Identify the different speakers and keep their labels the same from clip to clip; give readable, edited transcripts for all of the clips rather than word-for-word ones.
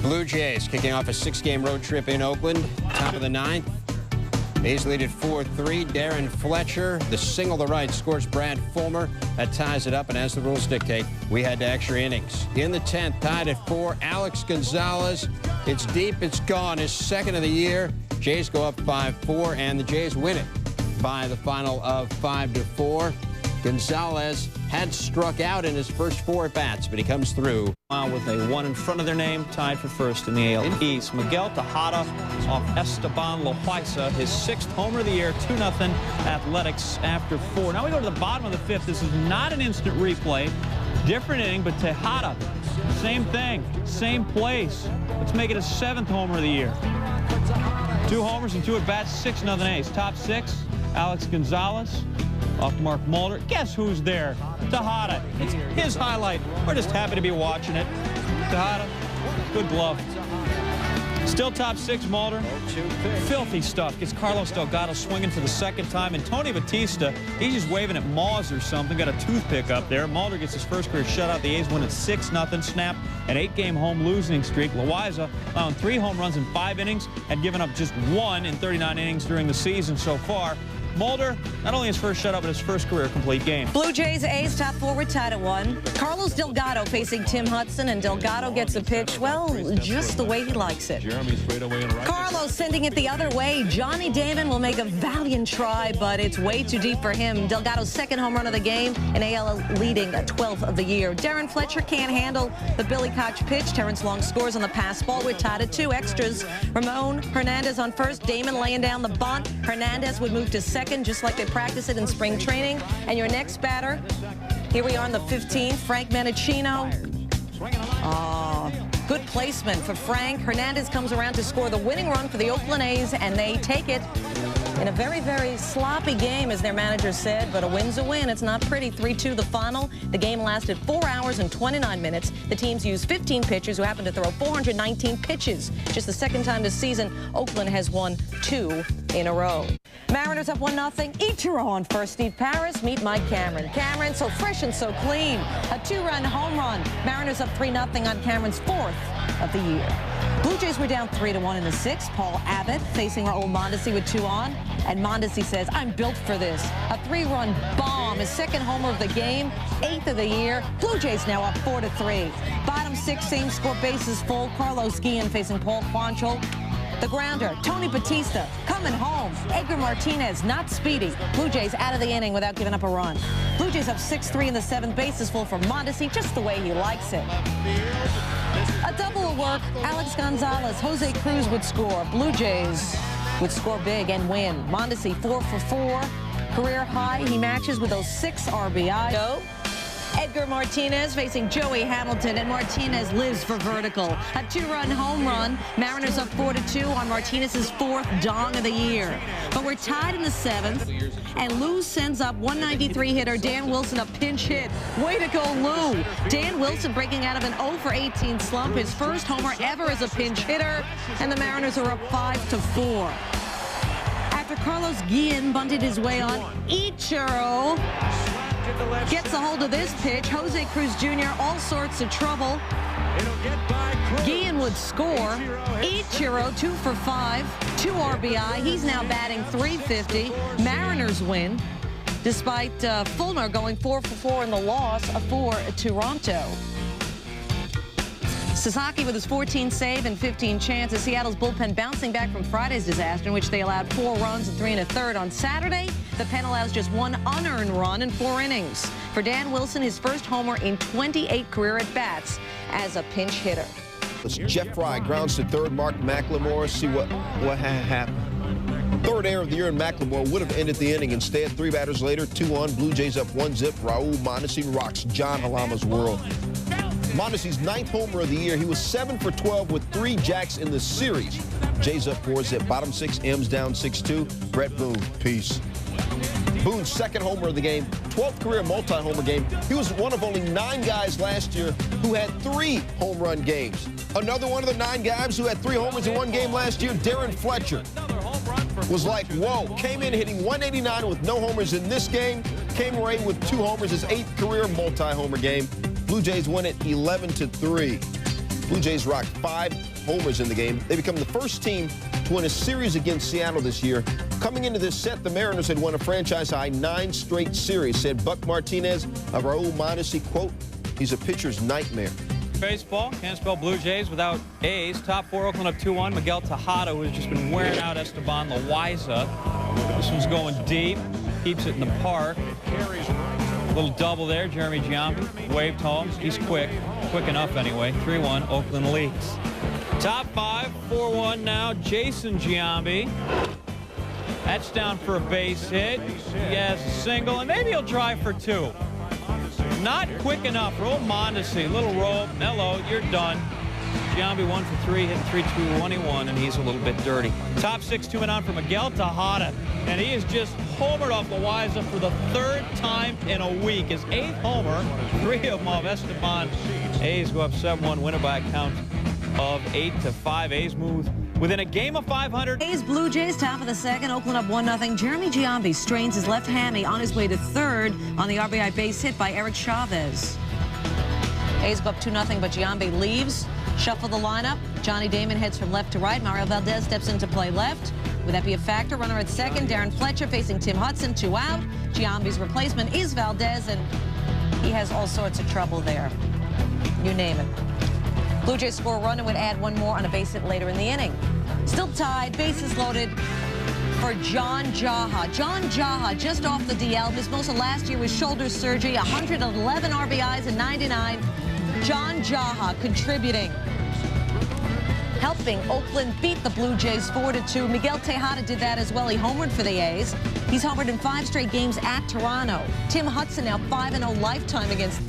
Speaker 1: Blue Jays kicking off a 6-game road trip in Oakland. Top of the 9th. A's lead at 4-3. Darren Fletcher, the single to right, scores Brad Fulmer. That ties it up, and as the rules dictate, we head to extra innings. In the 10th, tied at 4, Alex Gonzalez. It's deep, it's gone. His second of the year. Jays go up 5-4, and the Jays win it by the final of 5-4. Gonzalez had struck out in his first 4 at-bats, but he comes through.
Speaker 2: With a 1 in front of their name, tied for first in the AL East. Miguel Tejada off Esteban Loaiza, his 6th homer of the year, 2-0 Athletics after 4. Now we go to the bottom of the 5th. This is not an instant replay. Different inning, but Tejada, same thing, same place. Let's make it a 7th homer of the year. 2 homers and 2 at-bats, 6-0 A's. Top 6, Alex Gonzalez off Mark Mulder. Guess who's there? Tejada. It's his highlight. We're just happy to be watching it. Tejada, good glove. Still top 6, Mulder. Filthy stuff. Gets Carlos Delgado swinging for the 2nd time. And Tony Batista, he's just waving at Moss or something. Got a toothpick up there. Mulder gets his first career shutout. The A's win at 6-0. Snap an 8-game home losing streak. Loaiza on 3 home runs in 5 innings. Had given up just 1 in 39 innings during the season so far. Mulder, not only his first shutout, but his first career complete game.
Speaker 3: Blue Jays A's top forward tied at 1. Carlos Delgado facing Tim Hudson, and Delgado gets a pitch, well, just the way he likes it. Carlos sending it the other way. Johnny Damon will make a valiant try, but it's way too deep for him. Delgado's 2nd home run of the game, and AL leading at 12th of the year. Darren Fletcher can't handle the Billy Koch pitch. Terrence Long scores on the pass ball. We're tied at 2 extras. Ramon Hernandez on first. Damon laying down the bunt. Hernandez would move to second, just like they practice it in spring training. And your next batter, here we are on the 15th, Frank Menachino. Good placement for Frank. Hernandez comes around to score the winning run for the Oakland A's, and they take it in a very, very sloppy game, as their manager said, but a win's a win. It's not pretty. 3-2 the final. The game lasted 4 hours and 29 minutes. The teams used 15 pitchers who happened to throw 419 pitches. Just the 2nd time this season, Oakland has won 2 in a row. Mariners up 1-0. Ichiro on first. Steve Paris. Meet Mike Cameron. Cameron so fresh and so clean. A 2-run home run. Mariners up 3-0 on Cameron's 4th of the year. Blue Jays were down 3-1 in the 6th. Paul Abbott facing Raul Mondesi with 2 on. And Mondesi says, I'm built for this. A 3-run bomb. His 2nd homer of the game. 8th of the year. Blue Jays now up 4-3. Bottom 6, same score, bases full. Carlos Guillen facing Paul Quantrill. The grounder, Tony Batista coming home. Edgar Martinez, not speedy. Blue Jays out of the inning without giving up a run. Blue Jays up 6-3 in the 7th. Bases full for Mondesi, just the way he likes it. A double will work. Alex Gonzalez, Jose Cruz would score. Blue Jays would score big and win. Mondesi 4 for 4. Career high. He matches with those 6 RBI. Go. Edgar Martinez facing Joey Hamilton, and Martinez lives for vertical. A 2-run home run. Mariners up 4-2 on Martinez's 4th dong of the year. But we're tied in the 7th, and Lou sends up 193 hitter Dan Wilson a pinch hit. Way to go, Lou. Dan Wilson breaking out of an 0 for 18 slump, his first homer ever as a pinch hitter, and the Mariners are up 5-4. After Carlos Guillen bunted his way on, Ichiro gets a hold of this pitch. Jose Cruz Jr., all sorts of trouble. Guillen would score. Ichiro 2 for 5, 2 RBI. He's now batting .350. Mariners win, despite Fulmer going 4 for 4 in the loss for Toronto. Sasaki with his 14th save and 15 chances. Seattle's bullpen bouncing back from Friday's disaster, in which they allowed 4 runs and 3 1/3. On Saturday, the pen allows just 1 unearned run in 4 innings. For Dan Wilson, his first homer in 28 career at-bats as a pinch hitter.
Speaker 4: It's Jeff Fry grounds to third. Mark McLemore. See what happened. 3rd error of the year, and McLemore would have ended the inning. Instead, 3 batters later, 2-1. Blue Jays up 1-0. Raul Mondesi rocks John Halama's world. Mondesi's 9th homer of the year. He was 7 for 12 with 3 jacks in the series. Jays up 4-0. Bottom 6, M's down 6-2. Brett Boone, peace. Boone's 2nd homer of the game, 12th career multi-homer game. He was one of only 9 guys last year who had 3 home run games. Another one of the 9 guys who had 3 homers in 1 game last year, Darren Fletcher, was like, whoa. Came in hitting 189 with no homers in this game. Came away with 2 homers, his 8th career multi-homer game. Blue Jays win it 11-3. Blue Jays rocked 5 homers in the game. They become the first team to win a series against Seattle this year. Coming into this set, the Mariners had won a franchise-high 9 straight series. Said Buck Martinez of Raul Mondesi, quote, "He's a pitcher's nightmare."
Speaker 2: Baseball, can't spell Blue Jays without A's. Top 4, Oakland up 2-1. Miguel Tejada, who has just been wearing out Esteban Loaiza. This one's going deep. Keeps it in the park. Little double there. Jeremy Giambi waved home. He's quick. Quick enough anyway. 3-1, Oakland leads. Top 5, 4-1 now. Jason Giambi. That's down for a base hit. He has a single, and maybe he'll try for 2. Not quick enough. Raul Mondesi, little roll. Mello, you're done. Giambi 1 for 3, hitting 3-2-1, and he's a little bit dirty. Top 6, 2 and on for Miguel Tejada, and he is just homered off Loaiza for the 3rd time in a week. His 8th homer, 3 of them off Esteban. A's go up 7-1, win it by a count of 8-5. A's move within a game of 500.
Speaker 3: A's Blue Jays, top of the 2nd. Oakland up 1-0. Jeremy Giambi strains his left hammy on his way to 3rd on the RBI base hit by Eric Chavez. A's go up 2-0, but Giambi leaves. Shuffle the lineup. Johnny Damon heads from left to right. Mario Valdez steps into play left. Would that be a factor? Runner at 2nd. Darren Fletcher facing Tim Hudson, 2 out. Giambi's replacement is Valdez, and he has all sorts of trouble there. You name it. Blue Jays score a run and would add 1 more on a base hit later in the inning. Still tied, bases loaded for John Jaha. John Jaha just off the DL. Missed most of last year with shoulder surgery. 111 RBIs in 99. John Jaha contributing, helping Oakland beat the Blue Jays 4-2. Miguel Tejada did that as well. He homered for the A's. He's homered in 5 straight games at Toronto. Tim Hudson now 5-0 lifetime against.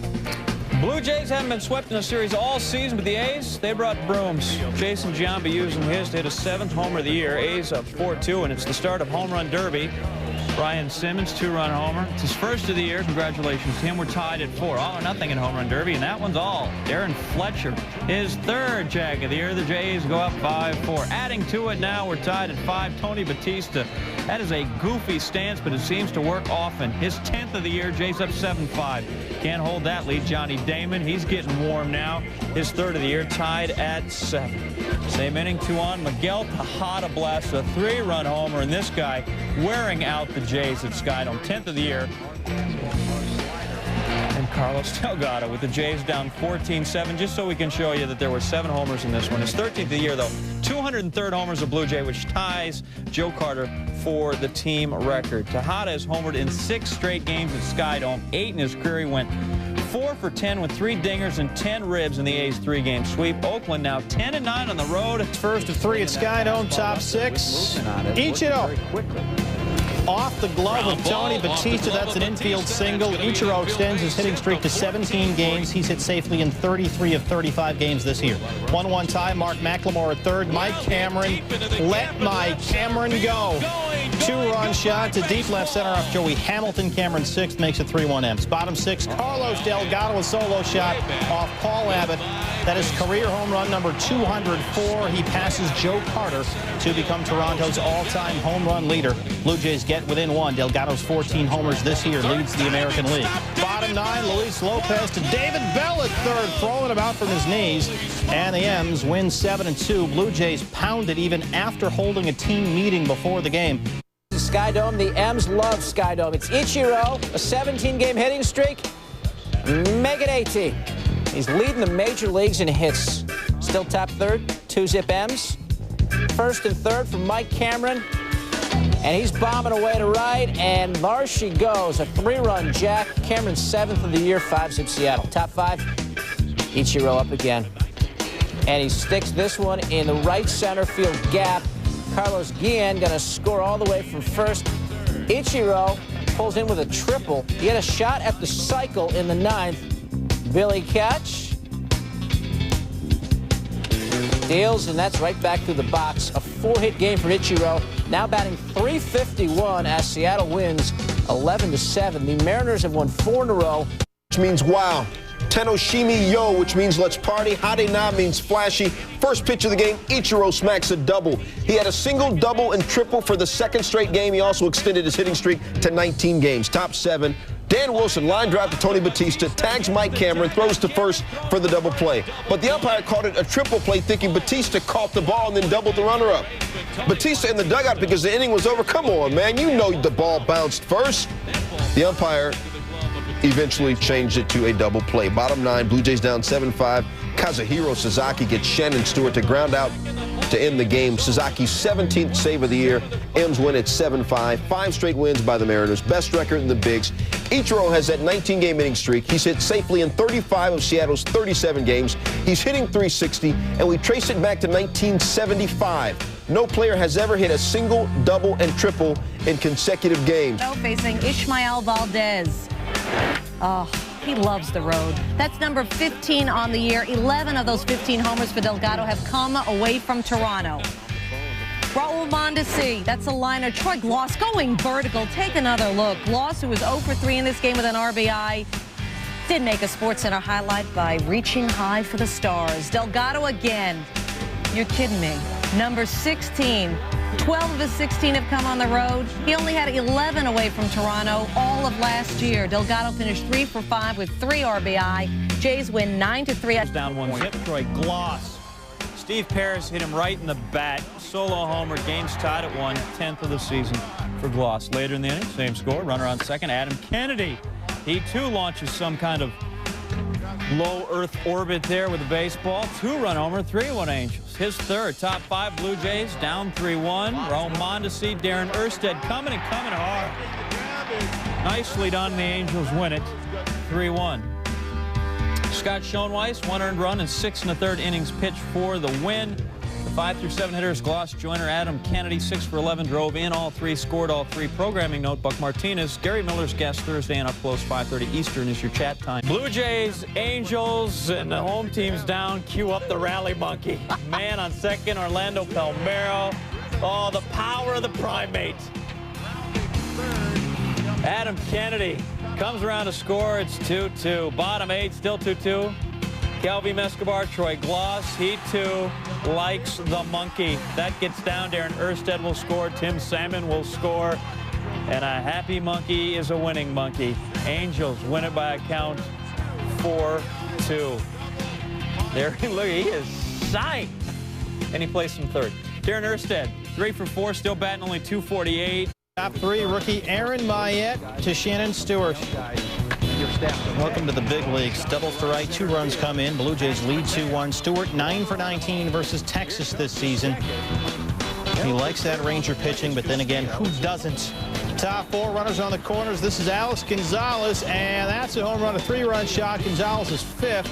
Speaker 2: Blue Jays haven't been swept in a series all season, but the A's, they brought brooms. Jason Giambi using his to hit a 7th homer of the year. A's up 4-2, and it's the start of Home Run Derby. Brian Simmons, 2-run homer. It's his 1st of the year. Congratulations to him. We're tied at 4. All or nothing in Home Run Derby, and that one's all. Darren Fletcher, his 3rd jag of the year. The Jays go up 5-4. Adding to it now, we're tied at 5. Tony Batista. That is a goofy stance, but it seems to work often. His 10th of the year. Jays up 7-5. Can't hold that lead. Johnny Damon, he's getting warm now. His 3rd of the year, tied at 7. Same inning, 2 on. Miguel Tejada blasts a 3-run homer, and this guy wearing out the Jays at Skydome. 10th of the year. And Carlos Delgado with the Jays down 14-7, just so we can show you that there were 7 homers in this one. His 13th of the year, though. 203rd homers of Blue Jay, which ties Joe Carter for the team record. Tejada has homered in 6 straight games at Skydome. 8 in his career. He went 4 for 10 with 3 dingers and 10 ribs in the A's 3-game sweep. Oakland now 10-9 on the road.
Speaker 5: 1st of 3 at Skydome, top 6. Ichiro off the glove of Tony Batista. That's an infield single. Ichiro extends his hitting streak to 17 games. He's hit safely in 33 of 35 games this year. 1-1 tie. Mark McLemore at 3rd. Mike Cameron. Let Mike Cameron go. 2-run shot to deep left center off Joey Hamilton. Cameron 6th makes it 3-1 M's. Bottom 6, Carlos Delgado, a solo shot off Paul Abbott. That is career home run number 204. He passes Joe Carter to become Toronto's all-time home run leader. Blue Jays get within 1. Delgado's 14 homers this year leads the American League. Bottom 9, Luis Lopez to David Bell at 3rd, throwing him out from his knees. And the M's win 7-2. Blue Jays pounded even after holding a team meeting before the game.
Speaker 6: Skydome, the M's love Skydome. It's Ichiro, a 17-game hitting streak. Make it 18. He's leading the major leagues in hits. Still top 3rd, 2-zip M's. 1st and 3rd from Mike Cameron. And he's bombing away to right, and there she goes. A 3-run jack. Cameron's 7th of the year, 5-zip Seattle. Top 5, Ichiro up again. And he sticks this one in the right center field gap. Carlos Guillen going to score all the way from 1st. Ichiro pulls in with a triple. He had a shot at the cycle in the 9th. Billy catch. Deals, and that's right back through the box. A 4-hit game for Ichiro. Now batting .351 as Seattle wins 11-7. The Mariners have won 4 in a row.
Speaker 4: Which means wow. Tenoshimi Yo, which means let's party. Hade-na means flashy. First pitch of the game, Ichiro smacks a double. He had a single, double, and triple for the 2nd straight game. He also extended his hitting streak to 19 games. Top 7, Dan Wilson line drive to Tony Batista, tags Mike Cameron, throws to first for the double play. But the umpire called it a triple play, thinking Batista caught the ball and then doubled the runner-up. Batista in the dugout because the inning was over. Come on, man, you know the ball bounced first. The umpire eventually changed it to a double play. Bottom 9, Blue Jays down 7-5. Kazuhiro Sasaki gets Shannon Stewart to ground out to end the game. Sasaki's 17th save of the year. M's win at 7-5. 5 straight wins by the Mariners. Best record in the bigs. Ichiro has that 19-game hitting streak. He's hit safely in 35 of Seattle's 37 games. He's hitting .360, and we trace it back to 1975. No player has ever hit a single, double, and triple in consecutive games.
Speaker 3: Facing Ishmael Valdez. Oh, he loves the road. That's number 15 on the year. 11 of those 15 homers for Delgado have come away from Toronto. Raul Mondesi, that's a liner. Troy Gloss going vertical. Take another look. Gloss, who was 0 for 3 in this game with an RBI, did make a SportsCenter highlight by reaching high for the stars. Delgado again. You're kidding me. Number 16. 12 of his 16 have come on the road. He only had 11 away from Toronto all of last year. Delgado finished 3 for 5 with 3 RBI. Jays win 9-3.
Speaker 2: Down 1-0. Troy Gloss. Steve Pearce hit him right in the bat. Solo homer. Game's tied at 1. 10th of the season for Gloss. Later in the inning, same score. Runner on second. Adam Kennedy. He too launches some kind of low Earth orbit there with the baseball. 2-run homer, 3-1 Angels. His third. Top 5 Blue Jays down 3-1. Raul Mondesi, Darren Erstad coming and coming hard. Nicely done. The Angels win it 3-1. Scott Schoenweiss, 1 earned run and 6 1/3 innings pitched for the win. The 5 through 7 hitters, Gloss, Joyner, Adam Kennedy, 6 for 11, drove in all 3, scored all 3. Programming note, Buck Martinez, Gary Miller's guest Thursday and Up Close, 5:30 Eastern is your chat time. Blue Jays, Angels, and the home team's down. Cue up the rally monkey. Man on second, Orlando Palmeiro. Oh, the power of the primate. Adam Kennedy comes around to score. It's 2-2. Bottom 8, still 2-2. Calvi Escobar, Troy Gloss, he too likes the monkey. That gets down. Darren Erstad will score. Tim Salmon will score. And a happy monkey is a winning monkey. Angels win it by a count 4-2. There, look, he is psyched. And he plays some third. Darren Erstad, 3 for 4, still batting only .248.
Speaker 5: Top 3, rookie Aaron Mayette to Shannon Stewart. Welcome to the big leagues. Doubles to right, 2 runs come in. Blue Jays lead 2-1. Stewart 9 for 19 versus Texas this season. He likes that Ranger pitching, but then again, who doesn't? Top 4 runners on the corners. This is Alex Gonzalez, and that's a home run, a 3-run shot. Gonzalez is 5th.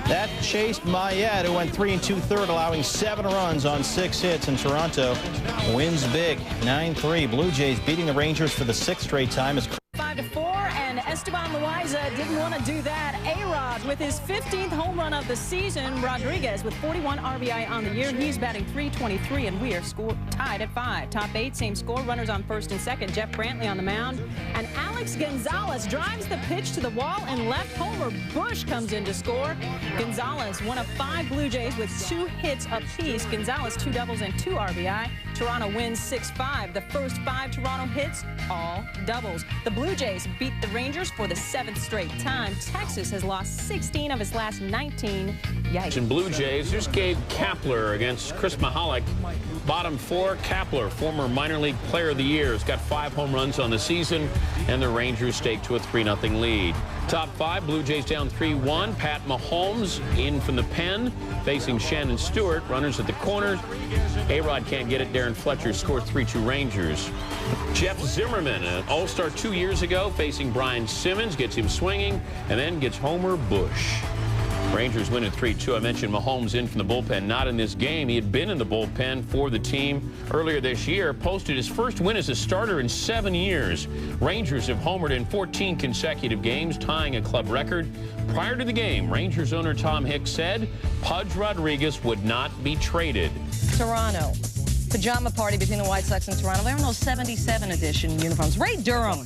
Speaker 5: That chased Mayette, who went 3 2/3, allowing 7 runs on 6 hits, and Toronto wins big, 9-3. Blue Jays beating the Rangers for the 6th straight time.
Speaker 7: 5-4, and Esteban Loaiza didn't want to do that. A-Rod with his 15th home run of the season. Rodriguez with 41 RBI on the year. He's batting .323, and we are tied at 5. Top 8, same score. Runners on first and second. Jeff Brantley on the mound. And Alex Gonzalez drives the pitch to the wall, and left homer Bush comes in to score. Gonzalez, one of 5 Blue Jays with 2 hits apiece. Gonzalez, 2 doubles and 2 RBI. Toronto wins 6-5. The first 5 Toronto hits, all doubles. The Blue Jays beat the Rangers for the 7th straight time. Texas has lost 16 of its last 19. Yikes.
Speaker 8: In Blue Jays, here's Gabe Kapler against Chris Mahalik. Bottom 4, Kapler, former minor league player of the year, has got 5 home runs on the season, and the Rangers stake to a 3-0 lead. Top 5, Blue Jays down 3-1. Pat Mahomes in from the pen, facing Shannon Stewart. Runners at the corners. A-Rod can't get it. Darren Fletcher scores 3-2 Rangers. Jeff Zimmerman, an all-star 2 years ago, facing Brian Simmons, gets him swinging, and then gets Homer Bush. Rangers win at 3-2. I mentioned Mahomes in from the bullpen. Not in this game. He had been in the bullpen for the team earlier this year. Posted his first win as a starter in 7 years. Rangers have homered in 14 consecutive games, tying a club record. Prior to the game, Rangers owner Tom Hicks said Pudge Rodriguez would not be traded.
Speaker 3: Toronto. Pajama party between the White Sox and Toronto. They're in those 77 edition uniforms. Ray Durham.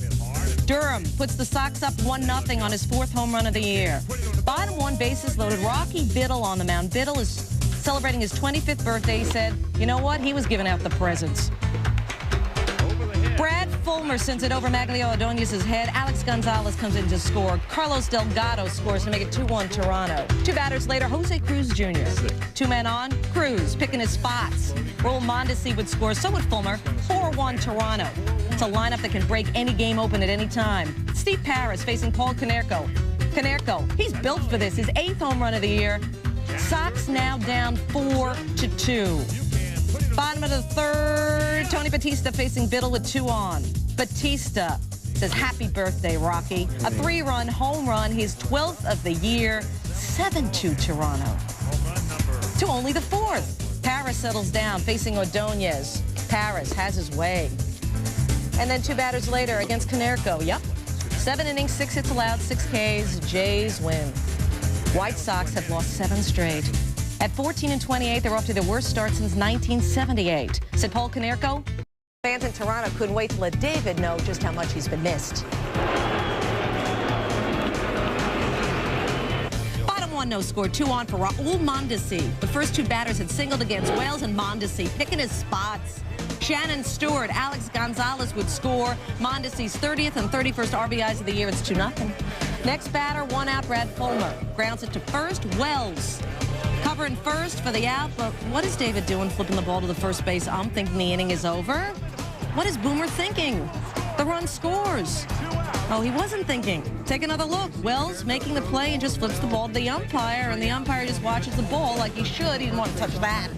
Speaker 3: Durham puts the Sox up 1-0 on his 4th home run of the year. Bottom 1, bases loaded. Rocky Biddle on the mound. Biddle is celebrating his 25th birthday. He said, you know what? He was giving out the presents. Brad Fulmer sends it over Maglio Ordonez's head. Alex Gonzalez comes in to score. Carlos Delgado scores to make it 2-1 Toronto. Two batters later, Jose Cruz Jr. Two men on, Cruz picking his spots. Raul Mondesi would score, so would Fulmer. 4-1 Toronto. It's a lineup that can break any game open at any time. Steve Paris facing Paul Konerko. Konerko, he's built for this. His 8th home run of the year. Sox now down 4-2. Bottom of the third, Tony Batista facing Biddle with 2 on. Batista says, happy birthday, Rocky. A 3-run home run, his 12th of the year, 7-2 Toronto. To only the 4th. Paris settles down facing Ordonez. Paris has his way. And then 2 batters later against Konerko. Yep. 7 innings, 6 hits allowed, 6 Ks. Jays win. White Sox have lost 7 straight. At 14-28, they're off to their worst start since 1978. Said Paul Konerko. Fans in Toronto couldn't wait to let David know just how much he's been missed. Bottom 1, no score. 2 on for Raul Mondesi. The first 2 batters had singled against Wells, and Mondesi picking his spots. Shannon Stewart, Alex Gonzalez would score. Mondesi's 30th and 31st RBIs of the year. It's 2-0. Next batter, 1 out, Brad Fulmer. Grounds it to first, Wells. Covering first for the out, but what is David doing flipping the ball to the first base? I'm thinking the inning is over. What is Boomer thinking? The run scores. Oh, he wasn't thinking. Take another look. Wells making the play and just flips the ball to the umpire, and the umpire just watches the ball like he should. He didn't want to touch that.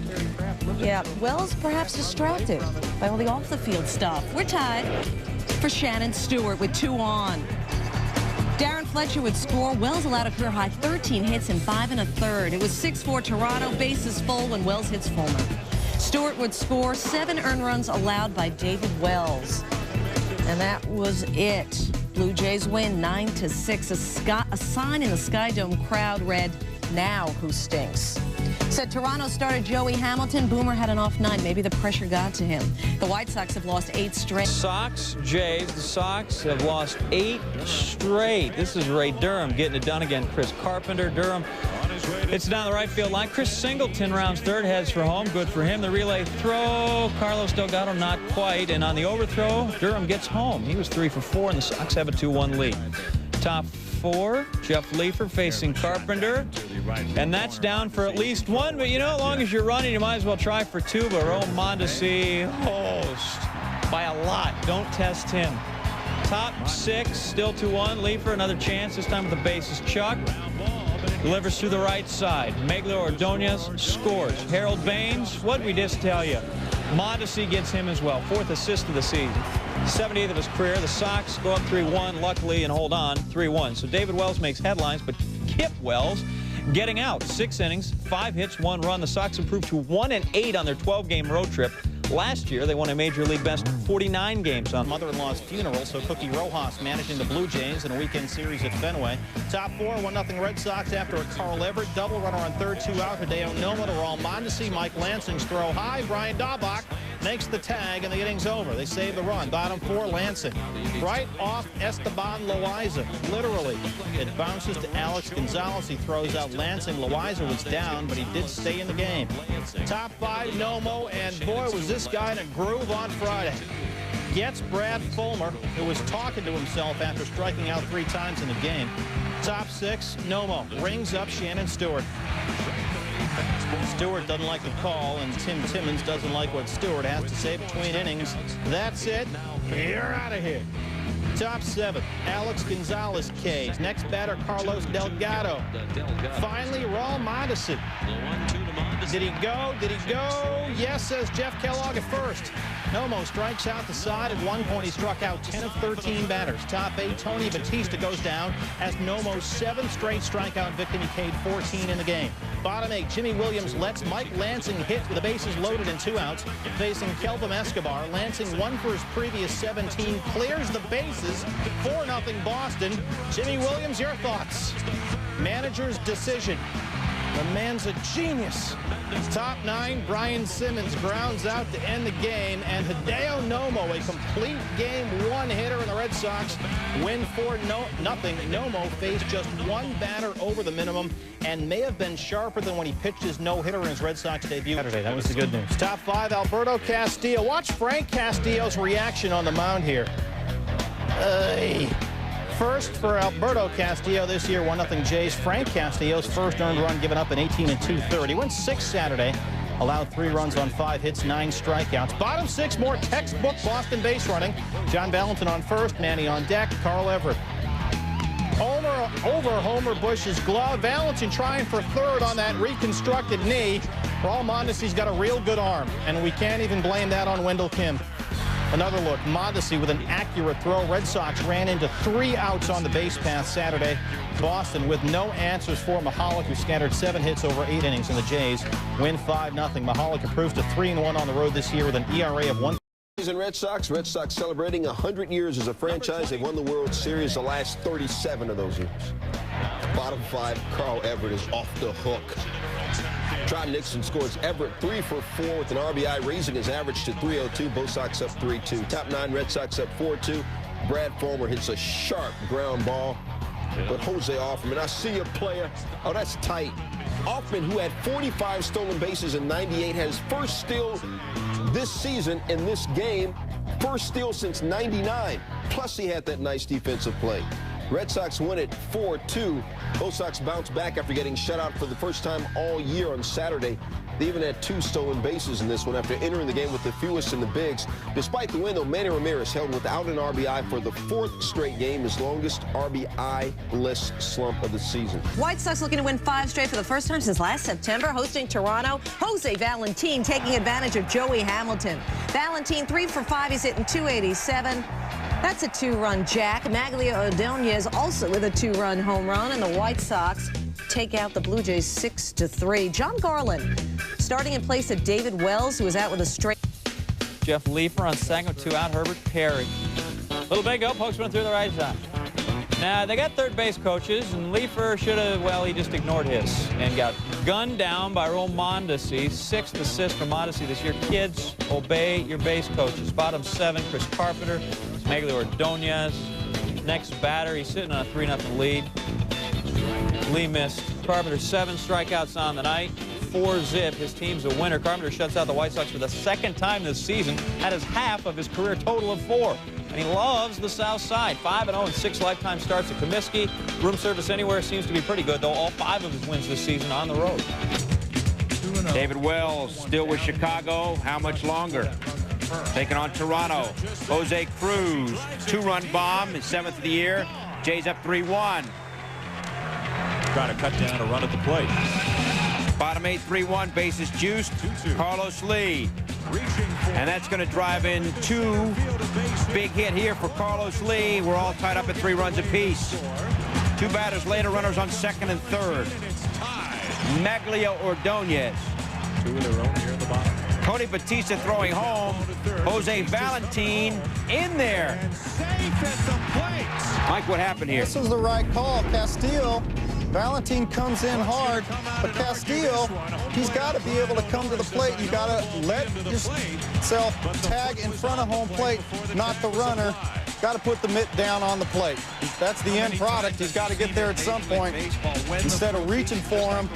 Speaker 3: Yeah, Wells perhaps distracted by all the off-the-field stuff. We're tied for Shannon Stewart with 2 on. Darren Fletcher would score. Wells allowed a career-high 13 hits in 5 1/3. It was 6-4 Toronto. Bases full when Wells hits Fulmer. Stewart would score. 7 earned runs allowed by David Wells. And that was it. Blue Jays win 9-6. A sign in the Sky Dome crowd read, "Now who stinks?" Said Toronto starter Joey Hamilton. Boomer had an off night. Maybe the pressure got to him. The White Sox have lost 8 straight.
Speaker 2: Sox, Jays, the Sox have lost 8 straight. This is Ray Durham getting it done again. Chris Carpenter, Durham. It's down the right field line. Chris Singleton rounds third, heads for home. Good for him. The relay throw, Carlos Delgado not quite. And on the overthrow, Durham gets home. He was 3 for 4, and the Sox have a 2-1 lead. Top 4, Jeff Leafer facing Carpenter. And that's down for at least 1. But, you know, as long as you're running, you might as well try for 2. But Raul Mondesi, host by a lot. Don't test him. Top 6, still 2-1. Leafer, another chance, this time with the bases. Chuck delivers through the right side. Maglio Ordonez scores. Harold Baines, what did we just tell you? Mondesi gets him as well. 4th assist of the season. 70th of his career. The Sox go up 3-1, luckily, and hold on, 3-1. So David Wells makes headlines, but Kip Wells getting out. 6 innings, 5 hits, 1 run. The Sox improved to 1-8 on their 12-game road trip. Last year, they won a Major League best 49 games on
Speaker 5: Mother-in-law's funeral, so Cookie Rojas managing the Blue Jays in a weekend series at Fenway. Top 4, 1-0 Red Sox after a Carl Everett double, runner on third, 2 out. Hideo Nola to Raul Mondesi. Mike Lansing's throw high. Brian Daubach makes the tag, and the inning's over. They save the run. Bottom 4, Lansing. Right off Esteban Loaiza. Literally. It bounces to Alex Gonzalez. He throws out Lansing. Loaiza was down, but he did stay in the game. Top 5, Nomo, and boy, was this guy in a groove on Friday. Gets Brad Fulmer, who was talking to himself after striking out 3 times in the game. Top 6, Nomo rings up Shannon Stewart. Stewart doesn't like the call, and Tim Timmons doesn't like what Stewart has to say between innings. That's it. You're out of here. Top 7, Alex Gonzalez K's. Next batter, Carlos Delgado. Finally, Raul Mondesi. Did he go? Did he go? Yes, says Jeff Kellogg at first. Nomo strikes out the side. At one point, he struck out 10 of 13 batters. Top 8, Tony Batista goes down as Nomo's 7th straight strikeout victim. He K'd 14 in the game. Bottom 8, Jimmy Williams lets Mike Lansing hit with the bases loaded and 2 outs. Facing Kelvin Escobar, Lansing 1 for his previous 17, clears the bases. 4-0 Boston. Jimmy Williams, your thoughts? Manager's decision. The man's a genius. Top 9, Brian Simmons grounds out to end the game, and Hideo Nomo, a complete game one-hitter, and the Red Sox win 4-0. Nomo faced just one batter over the minimum and may have been sharper than when he pitched his no-hitter in his Red Sox debut Saturday. That was the good news. Top 5, Alberto Castillo. Watch Frank Castillo's reaction on the mound here. First for Alberto Castillo this year, 1-0 Jays. Frank Castillo's first earned run given up in 18 2/3. He went 6 Saturday, allowed 3 runs on 5 hits, 9 strikeouts. Bottom 6, more textbook Boston base running. John Valentin on first, Manny on deck, Carl Everett. Over Homer Bush's glove. Valentin trying for third on that reconstructed knee. For all Mondesi's got a real good arm, and we can't even blame that on Wendell Kim. Another look, Mondesi with an accurate throw. Red Sox ran into 3 outs on the base path Saturday. Boston with no answers for Mahalik, who scattered 7 hits over 8 innings, and the Jays win 5-0. Mahalik improves to 3-1 on the road this year with an ERA of 1.
Speaker 4: Red Sox celebrating 100 years as a franchise. They've won the World Series the last 37 of those years. Bottom 5, Carl Everett is off the hook. Trot Nixon scores Everett 3 for 4 with an RBI, raising his average to 302. Both Sox up 3-2. Top 9, Red Sox up 4-2. Brad Fulmer hits a sharp ground ball, but Jose Offerman, I see a player. Oh, that's tight. Offerman, who had 45 stolen bases in '98, has first steal this season in this game. First steal since '99. Plus, he had that nice defensive play. Red Sox win it 4-2. Both Sox bounce back after getting shut out for the first time all year on Saturday. They even had 2 stolen bases in this one after entering the game with the fewest in the bigs. Despite the win, though, Manny Ramirez held without an RBI for the 4th straight game, his longest RBI-less slump of the season.
Speaker 3: White Sox looking to win 5 straight for the first time since last September, hosting Toronto. Jose Valentin taking advantage of Joey Hamilton. Valentin 3 for 5. He's hitting .287. That's a 2-run jack. Maglia Ordonez also with a 2-run home run, and the White Sox take out the Blue Jays 6-3. John Garland starting in place of David Wells, who was out with a straight.
Speaker 2: Jeff Leefer on second with 2 out. Herbert Perry. Little big up, pokes one through the right side. Now, they got third base coaches, and Leefer should have, well, he just ignored his and got gunned down by Ron Mondesi. 6th assist for Mondesi this year. Kids, obey your base coaches. Bottom 7, Chris Carpenter. Maglia Ordonez. Next batter, he's sitting on a 3-0 lead. Lee missed. Carpenter 7 strikeouts on the night. 4-zip. His team's a winner. Carpenter shuts out the White Sox for the 2nd time this season. That is half of his career total of 4. And he loves the South Side. 5-0 and 6 lifetime starts at Comiskey. Room service anywhere seems to be pretty good, though. All 5 of his wins this season on the road.
Speaker 9: David Wells still with Chicago. How much longer? Taking on Toronto. Jose Cruz, 2-run bomb, his 7th of the year. Jays up 3-1.
Speaker 2: Trying to cut down a run at the plate.
Speaker 9: Bottom 8, 3-1, bases juiced. Carlos Lee. And that's going to drive in 2. Big hit here for Carlos Lee. We're all tied up at 3 runs apiece. 2 batters later, runners on 2nd and 3rd. Maglia Ordonez.
Speaker 2: 2 of their own here in the bottom.
Speaker 9: Tony Batista throwing home. Jose Valentin in there. Mike, what happened here?
Speaker 10: This was the right call. Castillo, Valentin comes in hard, but Castillo, he's got to be able to come to the plate. You got to let yourself tag in front of home plate, not the runner. Got to put the mitt down on the plate. That's the end product. He's got to get there at some point. Instead of reaching for him,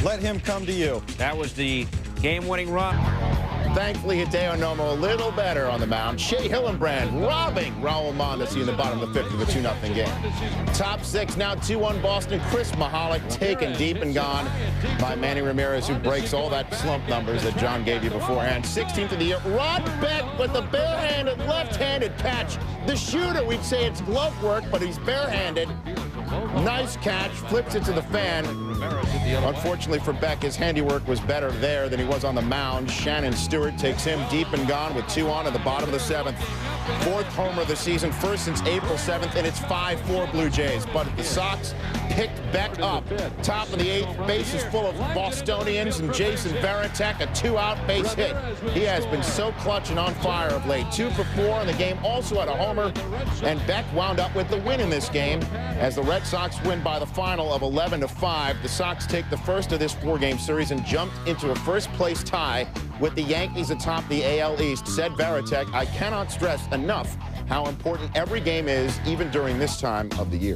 Speaker 10: let him come to you.
Speaker 9: That was the game-winning run.
Speaker 11: Thankfully, Hideo Nomo a little better on the mound. Shea Hillenbrand robbing Raul Mondesi in the bottom of the 5th of a 2-0 game. Top 6 now 2-1 Boston. Chris Mahalik taken deep and gone by Manny Ramirez, who breaks all that slump numbers that John gave you beforehand. 16th of the year. Rod Beck with the barehanded left-handed catch. The shooter, we'd say it's glove work, but he's barehanded. Nice catch, flips it to the fan. Unfortunately for Beck, his handiwork was better there than he was on the mound. Shannon Stewart takes him deep and gone with 2 on at the bottom of the 7th. 4th homer of the season, first since April 7th, and it's 5-4 Blue Jays. But the Sox picked Beck up. Top of the 8th, bases full of Bostonians, and Jason Varitek, a 2-out base hit. He has been so clutch and on fire of late. 2 for 4 in the game, also had a homer, and Beck wound up with the win in this game as the Red Sox win by the final of 11-5. The Sox take the first of this 4-game series and jumped into a first-place tie with the Yankees atop the AL East. Said Varitek, "I cannot stress enough how important every game is, even during this time of the year."